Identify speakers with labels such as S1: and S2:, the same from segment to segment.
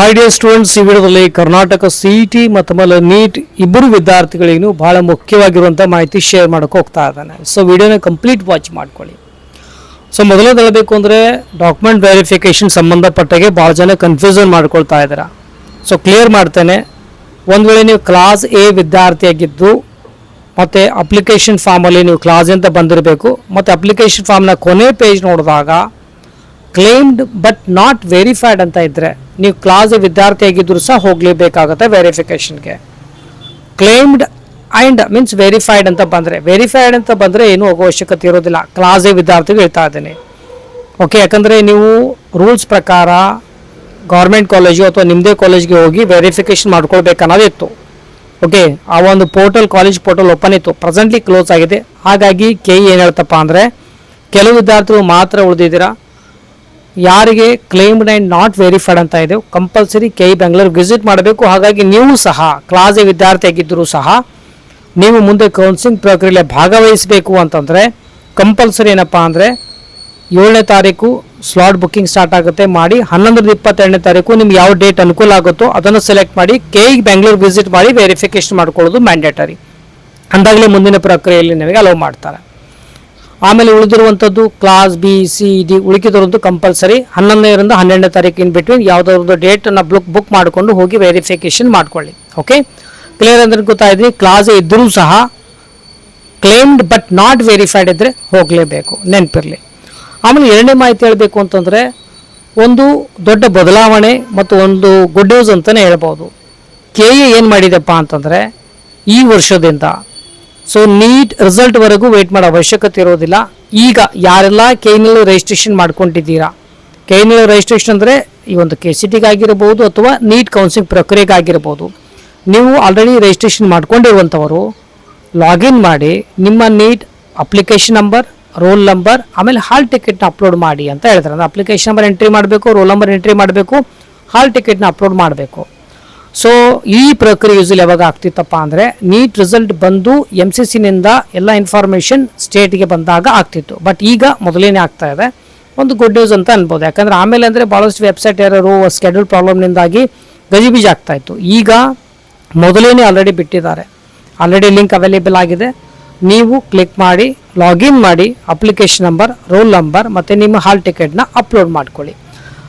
S1: Hi dear students, ಈ ವಿಡಿಯೋದಲ್ಲಿ Karnataka CET ಮತ್ತು ಆಮೇಲೆ ನೀಟ್ ಇಬ್ಬರು ವಿದ್ಯಾರ್ಥಿಗಳಿಗೂ ಬಹಳ ಮುಖ್ಯವಾಗಿರುವಂಥ ಮಾಹಿತಿ ಶೇರ್ ಮಾಡೋಕೆ ಹೋಗ್ತಾ ಇದ್ದಾನೆ. ಸೊ ವಿಡಿಯೋನ ಕಂಪ್ಲೀಟ್ ವಾಚ್ ಮಾಡ್ಕೊಳ್ಳಿ. ಸೊ ಮೊದಲನೇದು ಹೇಳಬೇಕು ಅಂದರೆ ಡಾಕ್ಯುಮೆಂಟ್ ವೆರಿಫಿಕೇಷನ್ ಸಂಬಂಧಪಟ್ಟಾಗೆ ಭಾಳ ಜನ ಕನ್ಫ್ಯೂಷನ್ ಮಾಡ್ಕೊಳ್ತಾ ಇದ್ದಾರೆ. ಸೊ ಕ್ಲಿಯರ್ ಮಾಡ್ತೇನೆ. ಒಂದು ವೇಳೆ ನೀವು ಕ್ಲಾಸ್ ಎ ವಿದ್ಯಾರ್ಥಿಯಾಗಿದ್ದು ಮತ್ತು ಅಪ್ಲಿಕೇಶನ್ ಫಾರ್ಮಲ್ಲಿ ನೀವು ಕ್ಲಾಸ್ ಅಂತ ಬಂದಿರಬೇಕು ಮತ್ತು ಅಪ್ಲಿಕೇಶನ್ ಫಾರ್ಮ್ನ ಕೊನೆ ಪೇಜ್ ನೋಡಿದಾಗ ಕ್ಲೇಮ್ಡ್ ಬಟ್ ನಾಟ್ ವೆರಿಫೈಡ್ ಅಂತ ಇದ್ದರೆ ನೀವು ಕ್ಲಾಸ್ ವಿದ್ಯಾರ್ಥಿ ಆಗಿದ್ದರೂ ಸಹ ಹೋಗಲೇಬೇಕಾಗುತ್ತೆ ವೆರಿಫಿಕೇಷನ್ಗೆ. ಕ್ಲೇಮ್ಡ್ ಆ್ಯಂಡ್ ಮೀನ್ಸ್ ವೆರಿಫೈಡ್ ಅಂತ ಬಂದರೆ ಏನೂ ಅವಶ್ಯಕತೆ ಇರೋದಿಲ್ಲ. ಕ್ಲಾಸ್ ಎ ವಿದ್ಯಾರ್ಥಿಗಳು ಹೇಳ್ತಾ ಇದ್ದೀನಿ. ಓಕೆ, ಯಾಕಂದರೆ ನೀವು ರೂಲ್ಸ್ ಪ್ರಕಾರ ಗೌರ್ಮೆಂಟ್ ಕಾಲೇಜು ಅಥವಾ ನಿಮ್ಮದೇ ಕಾಲೇಜ್ಗೆ ಹೋಗಿ ವೆರಿಫಿಕೇಷನ್ ಮಾಡ್ಕೊಳ್ಬೇಕನ್ನೋದಿತ್ತು. ಓಕೆ, ಆ ಒಂದು ಕಾಲೇಜ್ ಪೋರ್ಟಲ್ ಓಪನ್ ಇತ್ತು, ಪ್ರೆಸೆಂಟ್ಲಿ ಕ್ಲೋಸ್ ಆಗಿದೆ. ಹಾಗಾಗಿ ಏನು ಹೇಳ್ತಪ್ಪ ಅಂದರೆ ಕೆಲವು ವಿದ್ಯಾರ್ಥಿಗಳು ಮಾತ್ರ ಉಳಿದಿದ್ದೀರಾ. ಯಾರಿಗೆ ಕ್ಲೇಮ್ಡ್ ಆ್ಯಂಡ್ ನಾಟ್ ವೆರಿಫೈಡ್ ಅಂತ ಇದೆ ಕಂಪಲ್ಸರಿ ಬೆಂಗಳೂರು ವಿಸಿಟ್ ಮಾಡಬೇಕು. ಹಾಗಾಗಿ ನೀವು ಸಹ ಕ್ಲಾಸ್ ಎ ವಿದ್ಯಾರ್ಥಿ ಆಗಿದ್ದರೂ ಸಹ ನೀವು ಮುಂದೆ ಕೌನ್ಸಿಲಿಂಗ್ ಪ್ರಕ್ರಿಯೆಯಲ್ಲಿ ಭಾಗವಹಿಸಬೇಕು ಅಂತಂದರೆ ಕಂಪಲ್ಸರಿ ಏನಪ್ಪ ಅಂದರೆ 7ನೇ ತಾರೀಕು ಸ್ಲಾಟ್ ಬುಕ್ಕಿಂಗ್ ಸ್ಟಾರ್ಟ್ ಆಗುತ್ತೆ. ಮಾಡಿ 11ರಿಂದ 22ನೇ ತಾರೀಕು ನಿಮ್ಗೆ ಯಾವ ಡೇಟ್ ಅನುಕೂಲ ಆಗುತ್ತೋ ಅದನ್ನು ಸೆಲೆಕ್ಟ್ ಮಾಡಿ ಬೆಂಗಳೂರು ವಿಸಿಟ್ ಮಾಡಿ ವೆರಿಫಿಕೇಷನ್ ಮಾಡ್ಕೊಳ್ಳೋದು ಮ್ಯಾಂಡೇಟರಿ. ಅಂದಾಗಲೇ ಮುಂದಿನ ಪ್ರಕ್ರಿಯೆಯಲ್ಲಿ ನಿಮಗೆ ಅಲೋ ಮಾಡ್ತಾರೆ. ಆಮೇಲೆ ಉಳಿದಿರುವಂಥದ್ದು ಕ್ಲಾಸ್ ಬಿ ಸಿ ಡಿ ಉಳಿಕಿದರಂತೂ ಕಂಪಲ್ಸರಿ 11ರಿಂದ 12ನೇ ತಾರೀಕು ಇನ್ ಬಿಟ್ವೀನ್ ಯಾವುದಾದ್ರು ಡೇಟನ್ನು ಬುಕ್ ಮಾಡಿಕೊಂಡು ಹೋಗಿ ವೆರಿಫಿಕೇಷನ್ ಮಾಡ್ಕೊಳ್ಳಿ. ಓಕೆ, ಕ್ಲಿಯರ್ ಅಂದ್ರೆ ಗೊತ್ತಾಯಿದ್ರಿ. ಕ್ಲಾಸ್ ಇದ್ದರೂ ಸಹ ಕ್ಲೇಮ್ಡ್ ಬಟ್ ನಾಟ್ ವೆರಿಫೈಡ್ ಇದ್ದರೆ ಹೋಗಲೇಬೇಕು, ನೆನಪಿರಲಿ. ಆಮೇಲೆ ಎರಡನೇ ಮಾಹಿತಿ ಹೇಳಬೇಕು ಅಂತಂದರೆ ಒಂದು ದೊಡ್ಡ ಬದಲಾವಣೆ ಮತ್ತು ಒಂದು ಗುಡ್ ನ್ಯೂಸ್ ಅಂತಲೇ ಹೇಳ್ಬೋದು. ಏನು ಮಾಡಿದೆಪ್ಪ ಅಂತಂದರೆ ಈ ವರ್ಷದಿಂದ ಸೊ ನೀಟ್ ರಿಸಲ್ಟ್ವರೆಗೂ ವೆಯ್ಟ್ ಮಾಡೋ ಅವಶ್ಯಕತೆ ಇರೋದಿಲ್ಲ. ಈಗ ಯಾರೆಲ್ಲ ಕೆನಲ್ಲಿ ರಿಜಿಸ್ಟ್ರೇಷನ್ ಮಾಡ್ಕೊಂಡಿದ್ದೀರಾ, ಕೆನಲ್ಲಿ ರಿಜಿಸ್ಟ್ರೇಷನ್ ಅಂದರೆ ಈ ಒಂದು KCT ಆಗಿರ್ಬೋದು ಅಥವಾ ನೀಟ್ ಕೌನ್ಸಿಲಿಂಗ್ ಪ್ರಕ್ರಿಯೆಗಾಗಿರ್ಬೋದು, ನೀವು ಆಲ್ರೆಡಿ ರಿಜಿಸ್ಟ್ರೇಷನ್ ಮಾಡ್ಕೊಂಡಿರುವಂಥವರು ಲಾಗಿನ್ ಮಾಡಿ ನಿಮ್ಮ NEET application number, roll number, ಆಮೇಲೆ ಹಾಲ್ ಟಿಕೆಟ್ನ ಅಪ್ಲೋಡ್ ಮಾಡಿ ಅಂತ ಹೇಳ್ತಾರೆ. ಅಂದರೆ ಅಪ್ಲಿಕೇಶನ್ ನಂಬರ್ ಎಂಟ್ರಿ ಮಾಡಬೇಕು, ರೋಲ್ ನಂಬರ್ ಎಂಟ್ರಿ ಮಾಡಬೇಕು, ಹಾಲ್ ಟಿಕೆಟ್ನ ಅಪ್ಲೋಡ್ ಮಾಡಬೇಕು. ಸೊ ಈ ಪ್ರಕ್ರಿಯೆ ಯೂಸಲಿ ಯಾವಾಗ ಆಗ್ತಿತ್ತಪ್ಪ ಅಂದರೆ ನೀಟ್ ರಿಸಲ್ಟ್ ಬಂದು MCCನಿಂದ ಎಲ್ಲ ಇನ್ಫಾರ್ಮೇಷನ್ ಸ್ಟೇಟ್ಗೆ ಬಂದಾಗ ಆಗ್ತಿತ್ತು. ಬಟ್ ಈಗ ಮೊದಲೇನೆ ಆಗ್ತಾ ಇದೆ. ಒಂದು ಗುಡ್ ನ್ಯೂಸ್ ಅಂತ ಅನ್ಬೋದು. ಯಾಕಂದರೆ ಆಮೇಲೆ ಅಂದರೆ ಭಾಳಷ್ಟು ವೆಬ್ಸೈಟ್ ಎರರು ಸ್ಕೆಡ್ಯೂಲ್ ಪ್ರಾಬ್ಲಮ್ನಿಂದಾಗಿ ಗಜಿಬಿಜಿ ಆಗ್ತಾಯಿತ್ತು. ಈಗ ಮೊದಲೇನೆ ಆಲ್ರೆಡಿ ಬಿಟ್ಟಿದ್ದಾರೆ. ಆಲ್ರೆಡಿ ಲಿಂಕ್ ಅವೈಲೇಬಲ್ ಆಗಿದೆ. ನೀವು ಕ್ಲಿಕ್ ಮಾಡಿ ಲಾಗಿನ್ ಮಾಡಿ ಅಪ್ಲಿಕೇಶನ್ ನಂಬರ್, ರೋಲ್ ನಂಬರ್ ಮತ್ತು ನಿಮ್ಮ ಹಾಲ್ ಟಿಕೆಟ್ನ ಅಪ್ಲೋಡ್ ಮಾಡ್ಕೊಳ್ಳಿ.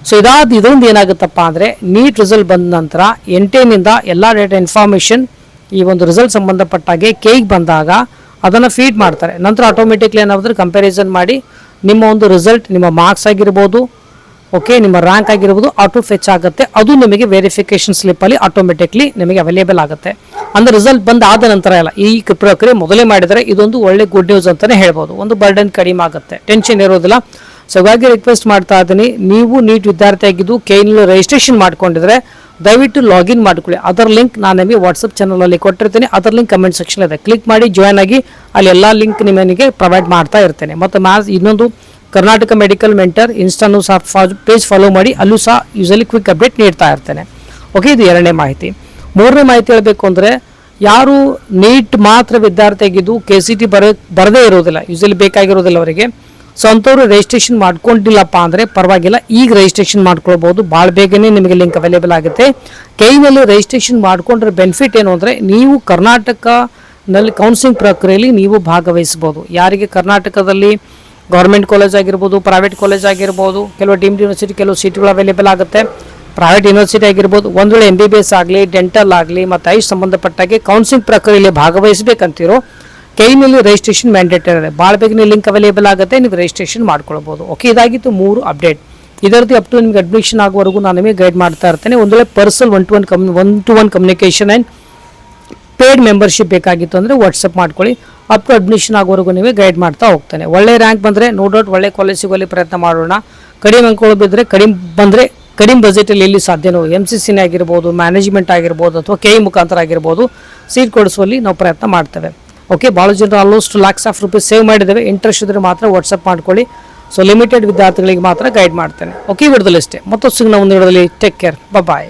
S1: ಸೊ ಇದೊಂದು ಏನಾಗುತ್ತಪ್ಪ ಅಂದರೆ ನೀಟ್ ರಿಸಲ್ಟ್ ಬಂದ ನಂತರ 8ನಿಂದ ಎಲ್ಲ ಡೇಟಾ ಇನ್ಫಾರ್ಮೇಷನ್ ಈ ಒಂದು ರಿಸಲ್ಟ್ ಸಂಬಂಧಪಟ್ಟಾಗೆ ಬಂದಾಗ ಅದನ್ನು ಫೀಡ್ ಮಾಡ್ತಾರೆ. ನಂತರ ಆಟೋಮೆಟಿಕ್ಲಿ ಏನಾದರೂ ಕಂಪ್ಯಾರಿಸನ್ ಮಾಡಿ ನಿಮ್ಮ ಒಂದು ರಿಸಲ್ಟ್, ನಿಮ್ಮ ಮಾರ್ಕ್ಸ್ ಆಗಿರ್ಬೋದು, ಓಕೆ, ನಿಮ್ಮ ರ್ಯಾಂಕ್ ಆಗಿರ್ಬೋದು ಆಟೋ ಫೆಚ್ ಆಗುತ್ತೆ. ಅದು ನಿಮಗೆ ವೆರಿಫಿಕೇಷನ್ ಸ್ಲಿಪ್ಪಲ್ಲಿ ಆಟೋಮೆಟಿಕ್ಲಿ ನಿಮಗೆ ಅವೈಲೇಬಲ್ ಆಗುತ್ತೆ. ಅಂದರೆ ರಿಸಲ್ಟ್ ಬಂದಾದ ನಂತರ ಎಲ್ಲ ಈ ಪ್ರಕ್ರಿಯೆ ಮೊದಲೇ ಮಾಡಿದರೆ ಇದೊಂದು ಒಳ್ಳೆ ಗುಡ್ ನ್ಯೂಸ್ ಅಂತಲೇ ಹೇಳ್ಬೋದು. ಒಂದು ಬರ್ಡನ್ ಕಡಿಮೆ ಆಗುತ್ತೆ, ಟೆನ್ಷನ್ ಇರೋದಿಲ್ಲ. ಸೊ ಹಾಗಾಗಿ ರಿಕ್ವೆಸ್ಟ್ ಮಾಡ್ತಾ ಇದ್ದೀನಿ, ನೀವು ನೀಟ್ ವಿದ್ಯಾರ್ಥಿ ಆಗಿದ್ದು ಕೆನಲ್ಲಿ ರಿಜಿಸ್ಟ್ರೇಷನ್ ಮಾಡ್ಕೊಂಡಿದ್ರೆ ದಯವಿಟ್ಟು ಲಾಗಿನ್ ಮಾಡ್ಕೊಳ್ಳಿ. ಅದರ ಲಿಂಕ್ ನಾನು ನಿಮಗೆ ವಾಟ್ಸಪ್ ಚಾನಲಲ್ಲಿ ಕೊಟ್ಟಿರ್ತೀನಿ. ಅದರ ಲಿಂಕ್ ಕಮೆಂಟ್ ಸೆಕ್ಷನ್ ಇದೆ, ಕ್ಲಿಕ್ ಮಾಡಿ ಜಾಯ್ನ್ ಆಗಿ. ಅಲ್ಲಿ ಎಲ್ಲ ಲಿಂಕ್ ನಿಮಗೆ ಪ್ರೊವೈಡ್ ಮಾಡ್ತಾ ಇರ್ತೇನೆ. ಮತ್ತು ಇನ್ನೊಂದು ಕರ್ನಾಟಕ ಮೆಡಿಕಲ್ ಮೆಂಟರ್ ಇನ್ಸ್ಟಾನು ಸಹ ಪೇಜ್ ಫಾಲೋ ಮಾಡಿ, ಅಲ್ಲೂ ಸಹ ಯೂಸಲಿ ಕ್ವಿಕ್ ಅಪ್ಡೇಟ್ ನೀಡ್ತಾ ಇರ್ತೇನೆ. ಓಕೆ, ಇದು ಎರಡನೇ ಮಾಹಿತಿ. ಮೂರನೇ ಮಾಹಿತಿ ಹೇಳಬೇಕು ಅಂದರೆ ಯಾರು ನೀಟ್ ಮಾತ್ರ ವಿದ್ಯಾರ್ಥಿ ಆಗಿದ್ದು KCT ಬರದೇ ಇರೋದಿಲ್ಲ, ಯೂಸಲಿ ಬೇಕಾಗಿರೋದಿಲ್ಲ ಅವರಿಗೆ. ಸೊ ಅಂಥವ್ರು ರಿಜಿಸ್ಟ್ರೇಷನ್ ಮಾಡ್ಕೊಂಡಿಲ್ಲಪ್ಪ ಅಂದರೆ ಪರವಾಗಿಲ್ಲ, ಈಗ ರಿಜಿಸ್ಟ್ರೇಷನ್ ಮಾಡ್ಕೊಳ್ಬೋದು. ಭಾಳ ಬೇಗನೆ ನಿಮಗೆ ಲಿಂಕ್ ಅವೈಲೇಬಲ್ ಆಗುತ್ತೆ. ಕೆನಲ್ಲಿ ರಿಜಿಸ್ಟ್ರೇಷನ್ ಮಾಡ್ಕೊಂಡ್ರೆ ಬೆನಿಫಿಟ್ ಏನು ಅಂದರೆ ನೀವು ಕರ್ನಾಟಕದಲ್ಲಿ ಕೌನ್ಸಿಲಿಂಗ್ ಪ್ರಕ್ರಿಯೆಯಲ್ಲಿ ನೀವು ಭಾಗವಹಿಸ್ಬೋದು. ಯಾರಿಗೆ ಕರ್ನಾಟಕದಲ್ಲಿ ಗೌರ್ಮೆಂಟ್ ಕಾಲೇಜ್ ಆಗಿರ್ಬೋದು, ಪ್ರೈವೇಟ್ ಕಾಲೇಜ್ ಆಗಿರ್ಬೋದು, ಕೆಲವು ಡೀಮ್ಡ್ ಯೂನಿವರ್ಸಿಟಿ ಕೆಲವು ಸೀಟ್ಗಳು ಅವೈಲೇಬಲ್ ಆಗುತ್ತೆ. ಪ್ರೈವೇಟ್ ಯೂನಿವರ್ಸಿಟಿ ಆಗಿರ್ಬೋದು, ಒಂದು ವೇಳೆ MBBS ಆಗಲಿ, ಡೆಂಟಲ್ ಆಗಲಿ ಮತ್ತು ಐಸ್ ಸಂಬಂಧಪಟ್ಟಾಗೆ ಕೌನ್ಸಿಲಿಂಗ್ ಪ್ರಕ್ರಿಯೆಯಲ್ಲಿ ಭಾಗವಹಿಸಬೇಕಂತಿರೋ ಕೆನಲ್ಲಿ ರಿಜಿಸ್ಟ್ರೇಷನ್ ಮ್ಯಾಂಡೇಟರಿ ಇದೆ. ಭಾಳ ಬೇಗನೆ ಲಿಂಕ್ ಅವೈಲೇಬಲ್ ಆಗುತ್ತೆ, ನೀವು ರಿಜಿಸ್ಟ್ರೇಷನ್ ಮಾಡ್ಕೊಳ್ಬೋದು. ಓಕೆ, ಇದಾಗಿತ್ತು 3 ಅಪ್ಡೇಟ್. ಇದರದ್ದು ಅಪ್ ಟು ನಿಮಗೆ ಅಡ್ಮಿಷನ್ ಆಗುವವರೆಗೂ ನಾನು ನಿಮಗೆ ಗೈಡ್ ಮಾಡ್ತಾ ಇರ್ತೇನೆ. ಒಂದು ವೇಳೆ personal one to one communication and paid membership ಬೇಕಾಗಿತ್ತು ಅಂದರೆ ವಾಟ್ಸಪ್ ಮಾಡ್ಕೊಳ್ಳಿ. ಅಪ್ ಟು ಅಡ್ಮಿಷನ್ ಆಗೋವರೆಗೂ ನಿಮಗೆ ಗೈಡ್ ಮಾಡ್ತಾ ಹೋಗ್ತೇನೆ. ಒಳ್ಳೆ ರ್ಯಾಂಕ್ ಬಂದರೆ ನೋ ಡೌಟ್ ಒಳ್ಳೆ ಕಾಲೇಜ್ ಸಿಗೋಲ್ಲಿ ಪ್ರಯತ್ನ ಮಾಡೋಣ. ಕಡಿಮೆ ಅಂಕಗಳು ಬಿದ್ದರೆ ಕಡಿಮೆ ಬಜೆಟಲ್ಲಿ ಎಲ್ಲಿ ಸಾಧ್ಯನೋ MCCನೇ ಆಗಿರ್ಬೋದು, ಮ್ಯಾನೇಜ್ಮೆಂಟ್ ಆಗಿರ್ಬೋದು ಅಥವಾ KE ಮುಖಾಂತರ ಆಗಿರ್ಬೋದು ಸೀಟ್ ಕೊಡಿಸುವಲ್ಲಿ ನಾವು ಪ್ರಯತ್ನ ಮಾಡ್ತೇವೆ. ಓಕೆ, ಭಾಳ ಜನರು almost lakhs of rupees save ಮಾಡಿದ್ದೇವೆ. ಇಂಟ್ರೆಸ್ಟ್ ಇದ್ದರೆ ಮಾತ್ರ ವಾಟ್ಸಪ್ ಮಾಡ್ಕೊಳ್ಳಿ. ಸೊ ಲಿಮಿಟೆಡ್ ವಿದ್ಯಾರ್ಥಿಗಳಿಗೆ ಮಾತ್ರ ಗೈಡ್ ಮಾಡ್ತೇನೆ. ಓಕೆ, ವಿಡಿಯೋದಲ್ಲಿ ಅಷ್ಟೇ. ಮತ್ತೊಂದು ಸಿಗೋಣ ಒಂದು ವಿಡಿಯೋದಲ್ಲಿ. ಟೇಕ್ ಕೇರ್, ಬಾಯ್.